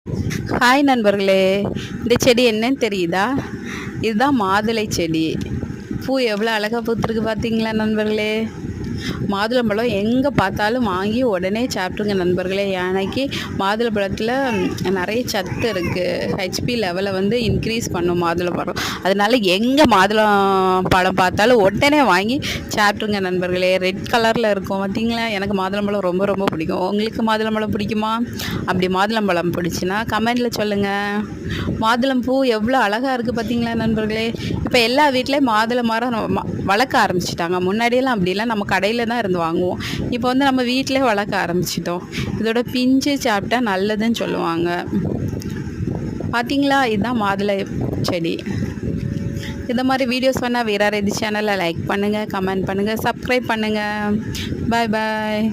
Hi நண்பர்களே, இந்த செடி என்னன்னு தெரியுதா? இதுதான் மாதுளை செடி. பூ எவ்வளோ அழகாக பூத்துருக்கு பார்த்தீங்களா நண்பர்களே? மாதுளம்பழம் எங்கே பார்த்தாலும் வாங்கி உடனே சாப்பிட்ருங்க நண்பர்களே. ஏனைக்கு மாதுளம்பழத்தில் நிறைய சத்து இருக்குது. ஹெச்பி லெவலை வந்து இன்க்ரீஸ் பண்ணும் மாதுளம்பழம். அதனால எங்கே மாதுளம் பழம் பார்த்தாலும் உடனே வாங்கி சாப்பிட்ருங்க நண்பர்களே. ரெட் கலரில் இருக்கும் பார்த்தீங்களா? எனக்கு மாதுளம்பழம் ரொம்ப ரொம்ப பிடிக்கும். உங்களுக்கு மாதுளம்பழம் பிடிக்குமா? அப்படி மாதுளம்பழம் பிடிச்சுன்னா கமெண்டில் சொல்லுங்கள். மாதுளம் பூ எவ்வளோ அழகாக இருக்குது பார்த்தீங்களா நண்பர்களே? இப்போ எல்லா வீட்லேயும் மாதுளை மரம் வளர்க்க ஆரம்பிச்சிட்டாங்க. முன்னாடியெல்லாம் அப்படிலாம் நம்ம கடையில் தான் இருந்து வாங்குவோம். இப்போ வந்து நம்ம வீட்டிலே வளர்க்க ஆரம்பிச்சிட்டோம். இதோட பிஞ்சு சாப்பிட்டா நல்லதுன்னு சொல்லுவாங்க. பார்த்தீங்களா? இதுதான் மாதுளை செடி. இந்த மாதிரி வீடியோஸ் பண்ணால் வீராரெட்டி சேனலை லைக் பண்ணுங்கள், கமெண்ட் பண்ணுங்கள், சப்ஸ்கிரைப் பண்ணுங்கள். பாய் பாய்.